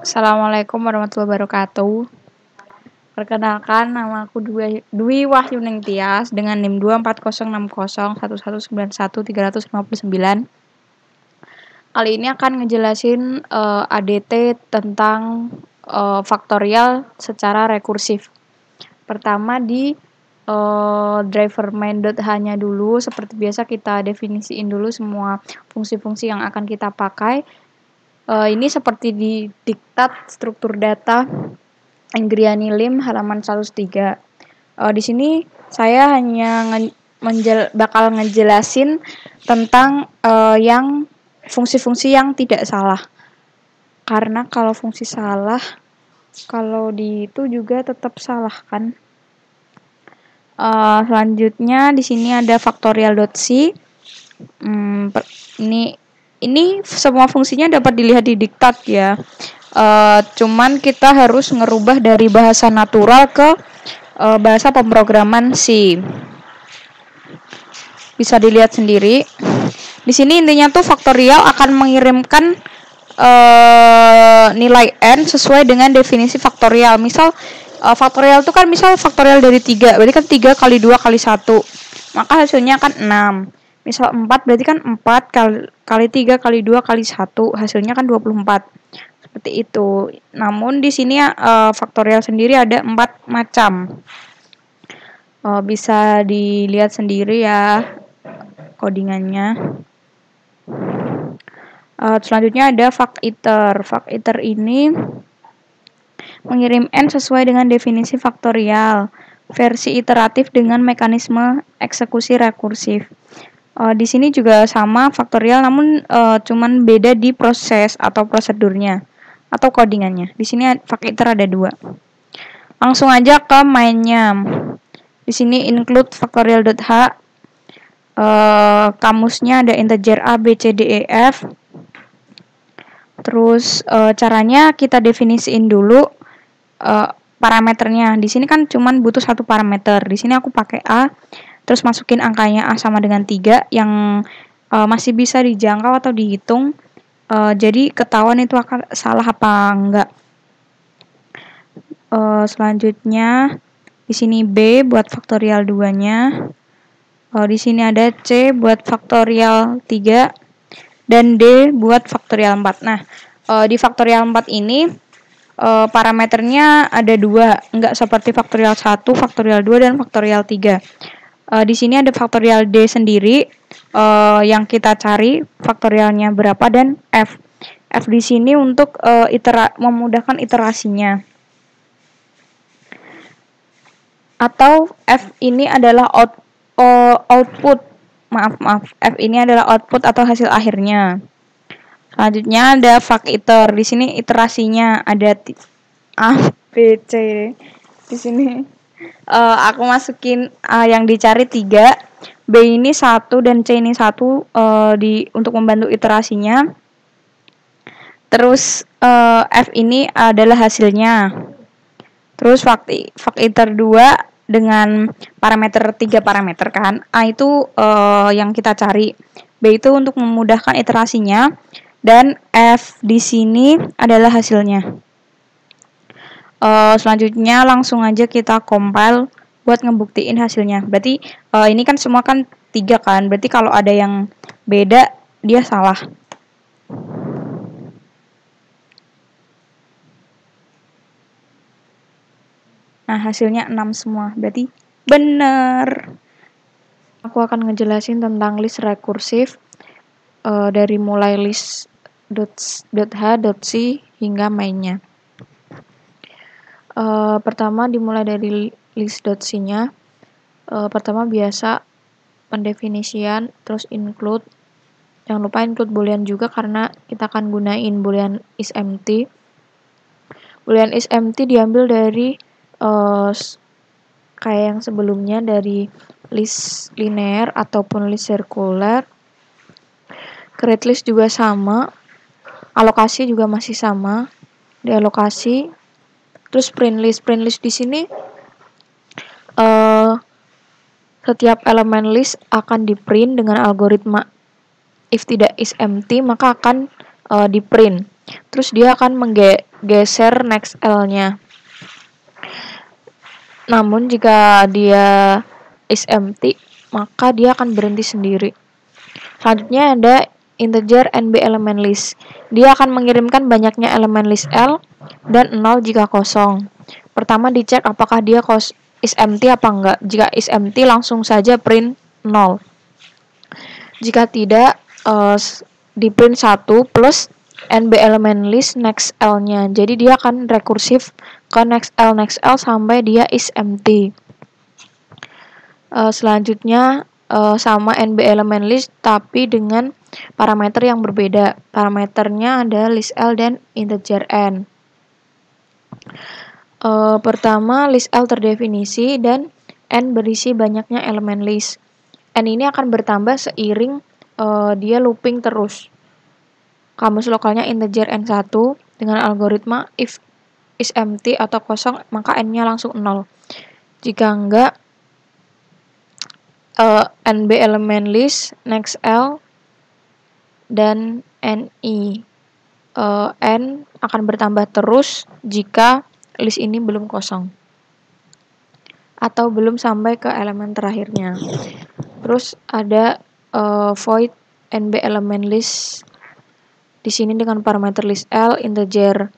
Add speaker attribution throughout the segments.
Speaker 1: Assalamualaikum warahmatullahi wabarakatuh. Perkenalkan, nama aku Dwi Wahyuning Tias dengan NIM 2406011919359. Kali ini akan ngejelasin ADT tentang faktorial secara rekursif. Pertama di driver main.h-nya dulu. Seperti biasa kita definisiin dulu semua fungsi-fungsi yang akan kita pakai. Ini seperti di diktat struktur data Ingriyani Lim halaman 103. Di sini saya hanya bakal ngejelasin tentang yang fungsi-fungsi yang tidak salah. Karena kalau fungsi salah, kalau di itu juga tetap salah kan. Selanjutnya di sini ada factorial.c. Ini semua fungsinya dapat dilihat di diktat ya. Cuman kita harus ngerubah dari bahasa natural ke bahasa pemrograman C. Bisa dilihat sendiri. Di sini intinya tuh faktorial akan mengirimkan nilai n sesuai dengan definisi faktorial. Misal faktorial itu kan misal faktorial dari 3, berarti kan 3 kali 2 kali 1. Maka hasilnya kan 6. Misal 4 berarti kan 4 kali 3 kali 2 kali 1, hasilnya kan 24. Seperti itu. Namun di sini faktorial sendiri ada 4 macam. Bisa dilihat sendiri ya codingannya. Selanjutnya ada factor. Factor ini mengirim n sesuai dengan definisi faktorial, versi iteratif dengan mekanisme eksekusi rekursif. Di sini juga sama faktorial, namun cuman beda di proses atau prosedurnya atau codingannya. Di sini factor ada 2. Langsung aja ke mainnya. Di sini include factorial.h. Kamusnya ada integer a, b, c, d, e, f. Terus caranya kita definisiin dulu parameternya. Di sini kan cuman butuh satu parameter. Di sini aku pakai a, terus masukin angkanya a sama dengan 3 yang masih bisa dijangkau atau dihitung. Jadi ketahuan itu akan salah apa enggak. Selanjutnya di sini b buat faktorial 2-nya. Di sini ada c buat faktorial 3 dan d buat faktorial 4. Nah, di faktorial 4 ini parameternya ada 2, enggak seperti faktorial 1, faktorial 2 dan faktorial 3. Di sini ada faktorial d sendiri yang kita cari faktorialnya berapa dan f. F di sini untuk memudahkan iterasinya. Atau f ini adalah output. F ini adalah output atau hasil akhirnya. Selanjutnya ada factor. Di sini iterasinya ada A, B, C. Di sini aku masukin yang dicari 3, B ini 1 dan C ini 1 untuk membantu iterasinya. Terus F ini adalah hasilnya. Terus factor 2 dengan parameter 3 parameter kan. A itu yang kita cari. B itu untuk memudahkan iterasinya dan F di sini adalah hasilnya. Selanjutnya langsung aja kita compile buat ngebuktiin hasilnya. Berarti ini kan semua kan 3 kan. Berarti kalau ada yang beda dia salah. Nah, hasilnya 6 semua. Berarti benar. Aku akan ngejelasin tentang list rekursif dari mulai list.h.c hingga mainnya. Pertama dimulai dari list.c-nya. Pertama biasa pendefinisian, terus include. Jangan lupa include boolean juga karena kita akan gunain boolean is empty. Boolean is empty diambil dari kayak yang sebelumnya dari list linear ataupun list circular. Create list juga sama. Alokasi juga masih sama. Dialokasi. Terus print list di sini setiap elemen list akan di print dengan algoritma if tidak is empty maka akan di print. Terus dia akan geser next L-nya. Namun jika dia is empty, maka dia akan berhenti sendiri. Selanjutnya ada integer NB element list. Dia akan mengirimkan banyaknya elemen list L dan 0 jika kosong. Pertama dicek apakah dia is empty apa enggak. Jika is empty langsung saja print 0. Jika tidak, di print 1 plus NB element list next L-nya. Jadi dia akan rekursif ke next L sampai dia is empty. Selanjutnya sama NB element list tapi dengan parameter yang berbeda. Parameternya ada list L dan integer n. Pertama, list L terdefinisi dan n berisi banyaknya elemen list. N ini akan bertambah seiring dia looping terus. Kamus lokalnya integer n1 dengan algoritma if is empty atau kosong maka n-nya langsung 0. Jika enggak, NB element list next L dan NI. N akan bertambah terus jika list ini belum kosong atau belum sampai ke elemen terakhirnya. Terus ada void NB element list di sini dengan parameter list L, integer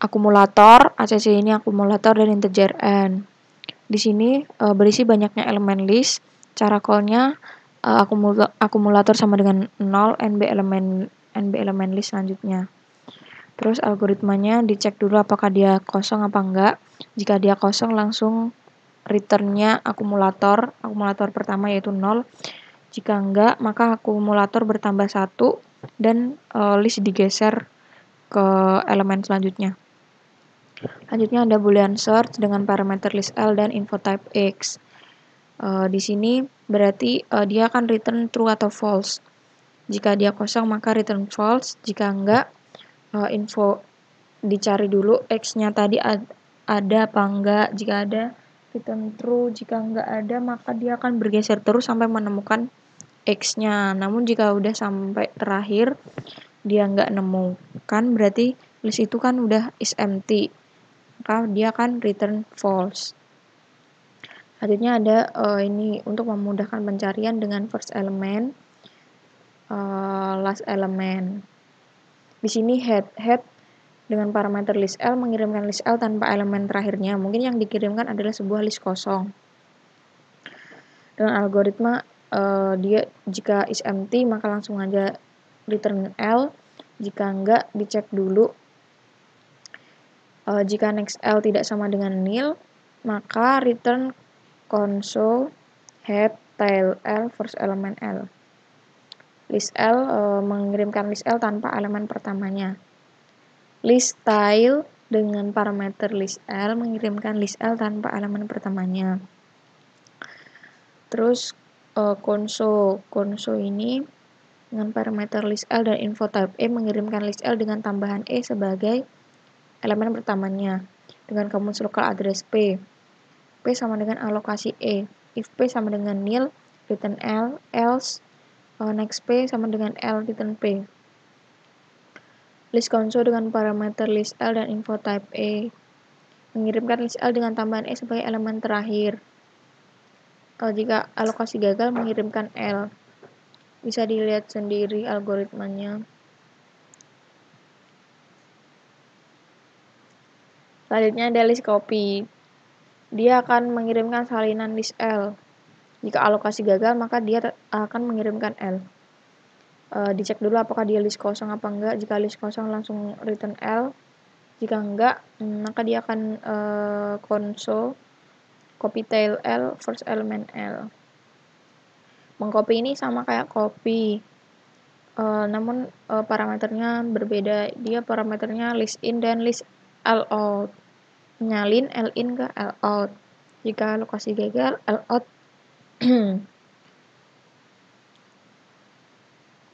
Speaker 1: akumulator, ACC ini akumulator dan integer n. Di sini berisi banyaknya elemen list. Cara call-nya akumulator sama dengan 0 NB element list selanjutnya. Terus algoritmanya dicek dulu apakah dia kosong apa enggak. Jika dia kosong langsung return-nya akumulator pertama yaitu 0. Jika enggak maka akumulator bertambah 1 dan list digeser ke elemen selanjutnya. Selanjutnya ada boolean search dengan parameter list L dan info type X. Di sini berarti dia akan return true atau false. Jika dia kosong maka return false. Jika enggak, info dicari dulu X-nya tadi ada apa enggak. Jika ada, return true. Jika enggak ada maka dia akan bergeser terus sampai menemukan X-nya. Namun jika udah sampai terakhir dia enggak nemukan, berarti list itu kan udah is empty. Maka dia akan return false. Selanjutnya ada ini untuk memudahkan pencarian dengan first element, last element. Di sini head dengan parameter list L mengirimkan list L tanpa elemen terakhirnya. Mungkin yang dikirimkan adalah sebuah list kosong. Dengan algoritma dia jika is empty maka langsung aja return L. Jika enggak dicek dulu. Jika next L tidak sama dengan nil maka return console head tail L first element L. List L mengirimkan list L tanpa elemen pertamanya. List tail dengan parameter list L mengirimkan list L tanpa elemen pertamanya. Terus console ini dengan parameter list L dan info type E mengirimkan list L dengan tambahan E sebagai elemen pertamanya dengan kamus lokal address P. P sama dengan alokasi E. If P sama dengan nil, return L, else next P sama dengan L, return P. List console dengan parameter list L dan info type E mengirimkan list L dengan tambahan E sebagai elemen terakhir. Jika alokasi gagal mengirimkan L. Bisa dilihat sendiri algoritmanya. Selanjutnya ada list copy. Dia akan mengirimkan salinan list L. Jika alokasi gagal, maka dia akan mengirimkan L. Dicek dulu apakah dia list kosong apa enggak. Jika list kosong langsung return L. Jika enggak, maka dia akan console copy tail L first element L. Mengcopy ini sama kayak copy. Namun parameternya berbeda. Dia parameternya list in dan list L out. Nyalin L in ke L out. Jika alokasi gagal, L out.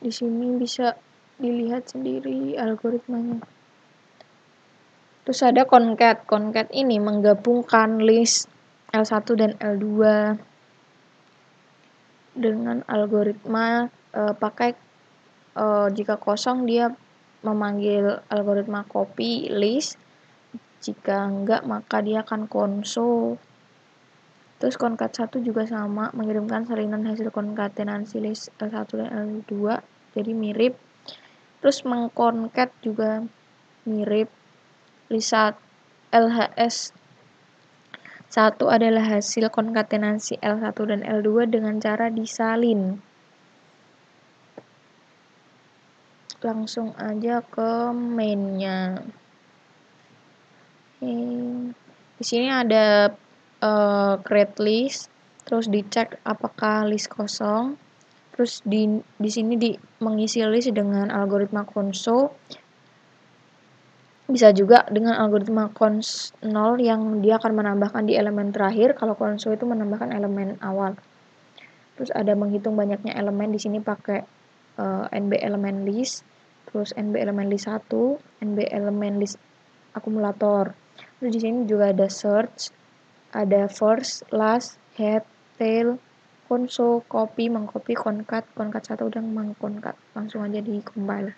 Speaker 1: Di sini bisa dilihat sendiri algoritmanya. Terus ada concat. Concat ini menggabungkan list L1 dan L2 dengan algoritma pakai jika kosong dia memanggil algoritma copy list. Jika enggak, maka dia akan conso. Terus concat 1 juga sama, mengirimkan salinan hasil konkatenasi list L1 dan L2, jadi mirip. Terus mengconcat juga mirip. List LHS 1 adalah hasil konkatenasi L1 dan L2 dengan cara disalin. Langsung aja ke mainnya. Di sini ada create list, terus dicek apakah list kosong. Terus di sini mengisi list dengan algoritma conso. Bisa juga dengan algoritma cons 0 yang dia akan menambahkan di elemen terakhir, kalau conso itu menambahkan elemen awal. Terus ada menghitung banyaknya elemen, di sini pakai NB elemen list, terus NB elemen list 1, NB elemen list akumulator. Terus di sini juga ada search, ada first, last, head, tail, conso, copy, mengcopy, concat 1 dan mengconcat. Langsung aja di compile.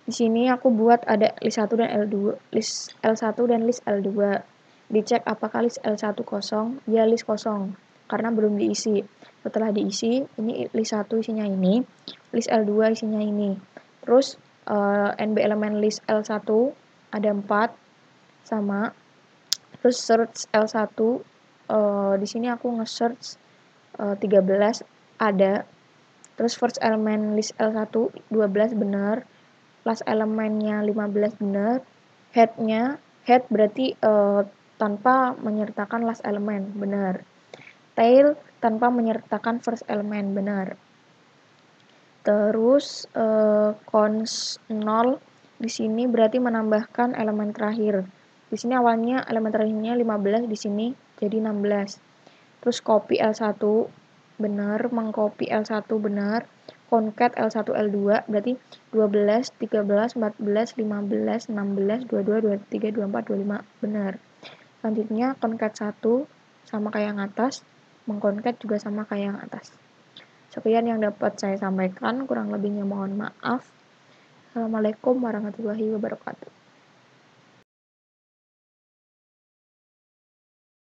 Speaker 1: Di sini aku buat ada list 1 dan L2, list L1 dan list L2. Dicek apakah list L1 kosong, ya list kosong karena belum diisi. Setelah diisi, ini list 1 isinya ini, list L2 isinya ini. Terus NB elemen list L1 ada 4 sama. Terus search L1, di sini aku nge-search 13 ada. Terus first elemen list L1 12 benar. Last elemennya 15 benar. Head berarti tanpa menyertakan last elemen, benar. Tail tanpa menyertakan first elemen, benar. Terus cons 0 di sini berarti menambahkan elemen terakhir. Di sini awalnya elemen terakhirnya 15, di sini jadi 16. Terus copy L1 benar, mengcopy L1 benar. Concat L1 L2 berarti 12, 13, 14, 15, 16, 22, 23, 24, 25 benar. Selanjutnya concat 1 sama kayak yang atas, mengconcat juga sama kayak yang atas. Sekian yang dapat saya sampaikan, kurang lebihnya mohon maaf. Assalamualaikum warahmatullahi wabarakatuh.